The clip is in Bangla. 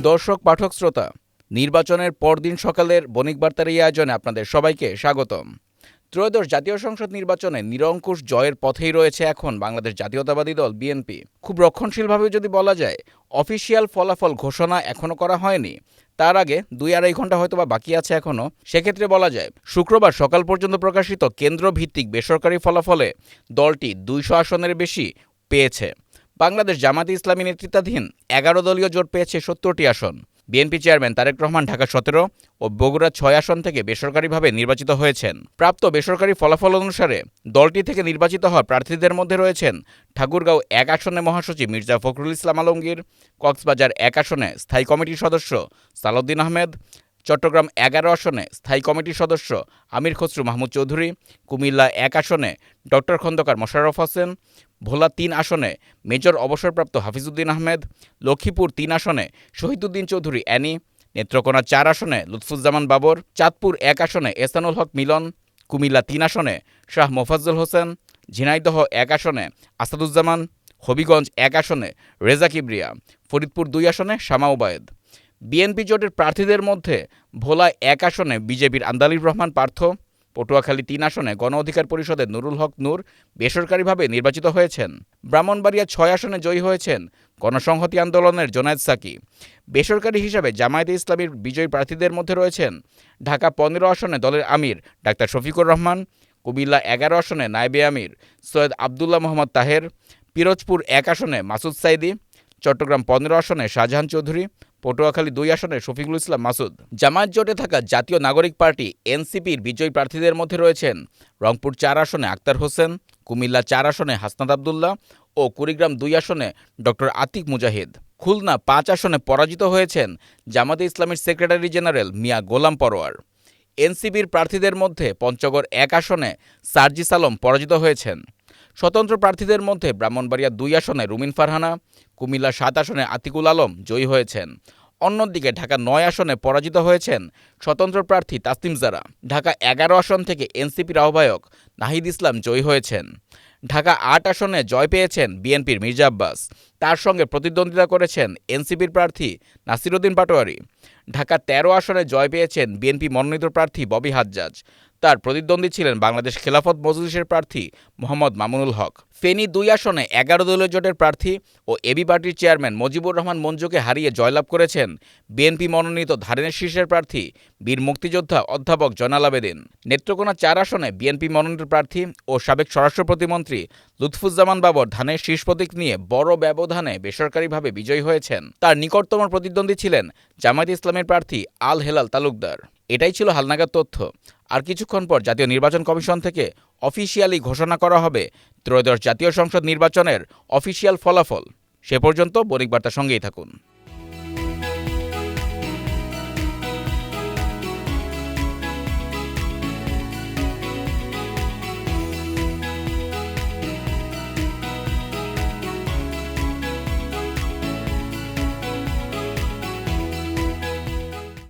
দর্শক, পাঠক, শ্রোতা, নির্বাচনের পরদিন সকালের বণিক বার্তার এই আয়োজনে আপনাদের সবাইকে স্বাগতম। ত্রয়োদশ জাতীয় সংসদ নির্বাচনে নিরঙ্কুশ জয়ের পথেই রয়েছে এখন বাংলাদেশ জাতীয়তাবাদী দল বিএনপি। খুব রক্ষণশীলভাবে যদি বলা যায়, অফিসিয়াল ফলাফল ঘোষণা এখনও করা হয়নি। তার আগে 2-2.5 ঘন্টা হয়তোবা বাকি আছে এখনও। সেক্ষেত্রে বলা যায়, শুক্রবার সকাল পর্যন্ত প্রকাশিত কেন্দ্রভিত্তিক বেসরকারি ফলাফলে দলটি 200 আসনের বেশি পেয়েছে। বাংলাদেশ জামায়াতে ইসলামী নেতৃত্বাধীন 11 দলীয় জোট পেয়েছে 70টি আসন। বিএনপি চেয়ারম্যান তারেক রহমান ঢাকা 17 ও বগুড়া 6 আসন থেকে বেসরকারিভাবে নির্বাচিত হয়েছেন। প্রাপ্ত বেসরকারি ফলাফল অনুসারে দলটি থেকে নির্বাচিত হওয়া প্রার্থীদের মধ্যে রয়েছেন ঠাকুরগাঁও 1 আসনে মহাসচিব মির্জা ফখরুল ইসলাম আলমগীর, কক্সবাজার 1 আসনে স্থায়ী কমিটির সদস্য সালাউদ্দিন আহমেদ, চট্টগ্রাম 11 আসনে স্থায়ী কমিটির সদস্য আমির খসরু মাহমুদ চৌধুরী, কুমিল্লা 1 আসনে ডক্টর খন্দকার মোশাররফ হোসেন, ভোলা 3 আসনে মেজর অবসরপ্রাপ্ত হাফিজউদ্দিন আহমেদ, লক্ষ্মীপুর 3 আসনে শহীদুদ্দিন চৌধুরী অ্যানি, নেত্রকোনা 4 আসনে লুৎফুজ্জামান বাবর, চাঁদপুর 1 আসনে এহসানুল হক মিলন, কুমিল্লা 3 আসনে শাহ মোফাজ্জল হোসেন, ঝিনাইদহ 1 আসনে আসাদুজ্জামান, হবিগঞ্জ 1 আসনে রেজা কিবরিয়া, ফরিদপুর 2 আসনে শামা ওবায়েদ। বিএনপি জোটের প্রার্থীদের মধ্যে ভোলা 1 আসনে বিজেপির আন্দালিব রহমান পার্থ, পটুয়াখালী 3 আসনে গণ অধিকার পরিষদের নুরুল হক নূর বেসরকারিভাবে নির্বাচিত হয়েছেন। ব্রাহ্মণবাড়িয়া 6 আসনে জয়ী হয়েছেন গণসংহতি আন্দোলনের জোনায়েদ সাকি। বেসরকারি হিসাবে জামায়াতে ইসলামীর বিজয়ী প্রার্থীদের মধ্যে রয়েছেন ঢাকা 15 আসনে দলের আমির ডাক্তার শফিকুর রহমান, কুমিল্লা 11 আসনে নায়েবে আমির সৈয়দ আবদুল্লাহ মোহাম্মদ তাহের, পিরোজপুর 1 আসনে মাসুদ সাইদি, চট্টগ্রাম 15 আসনে শাহজাহান চৌধুরী, পটুয়াখালী 2 আসনে শফিকুল ইসলাম মাসুদ। জামায়াত জোটে থাকা জাতীয় নাগরিক পার্টি এনসিপির বিজয়ী প্রার্থীদের মধ্যে রয়েছেন রংপুর 4 আসনে আক্তার হোসেন, কুমিল্লা 4 আসনে হাসনাত আবদুল্লাহ ও কুড়িগ্রাম 2 আসনে ডক্টর আতিক মুজাহিদ। খুলনা 5 আসনে পরাজিত হয়েছেন জামায়াতে ইসলামীর সেক্রেটারি জেনারেল মিয়া গোলাম পরোয়ার। এনসিপির প্রার্থীদের মধ্যে পঞ্চগড় 1 আসনে সার্জিস আলম পরাজিত হয়েছেন। স্বতন্ত্র প্রার্থীদের মধ্যে ব্রাহ্মণবাড়িয়া 2 আসনে রুমিন ফারহানা, কুমিল্লা 7 আসনে আতিকুল আলম জয়ী হয়েছেন। অন্যদিকে ঢাকা 9 আসনে পরাজিত হয়েছেন স্বতন্ত্র প্রার্থী তাসলিম জারা। ঢাকা 11 আসন থেকে এনসিপির আহ্বায়ক নাহিদ ইসলাম জয়ী হয়েছেন। ঢাকা 8 আসনে জয় পেয়েছেন বিএনপির মির্জা আব্বাস। তার সঙ্গে প্রতিদ্বন্দ্বিতা করেছেন এনসিপির প্রার্থী নাসিরউদ্দিন পাটোয়ারি। ঢাকা 13 আসনে জয় পেয়েছেন বিএনপি মনোনীত প্রার্থী ববি হাজ্জাজ। তার প্রতিদ্বন্দ্বী ছিলেন বাংলাদেশ খেলাফত মজলিসের প্রার্থী মোহাম্মদ মামুনুল হক। ফেনী 2 আসনে 11 দলীয় জোটের প্রার্থী ও এবি পার্টির চেয়ারম্যান মুজিবুর রহমান মঞ্জুকে হারিয়ে জয়লাভ করেছেন বিএনপি মনোনীত ধানের শীর্ষের প্রার্থী বীর মুক্তিযোদ্ধা অধ্যাপক জয়নাল আবেদীন। নেত্রকোনা 4 আসনে বিএনপি মনোনীত প্রার্থী ও সাবেক স্বরাষ্ট্র প্রতিমন্ত্রী লুৎফুজ্জামান বাবর ধানের শীর্ষ প্রতীক নিয়ে বড় ব্যবধানে বেসরকারিভাবে বিজয়ী হয়েছেন। তার নিকটতম প্রতিদ্বন্দ্বী ছিলেন জামায়াতে ইসলামের প্রার্থী আল হেলাল তালুকদার। এটাই ছিল হালনাগাদ তথ্য। আর কিছুক্ষণ পর জাতীয় নির্বাচন কমিশন থেকে অফিসিয়ালি ঘোষণা করা হবে ত্রয়োদশ জাতীয় সংসদ নির্বাচনের অফিসিয়াল ফলাফল। সে পর্যন্ত বণিক বার্তার সঙ্গেই থাকুন।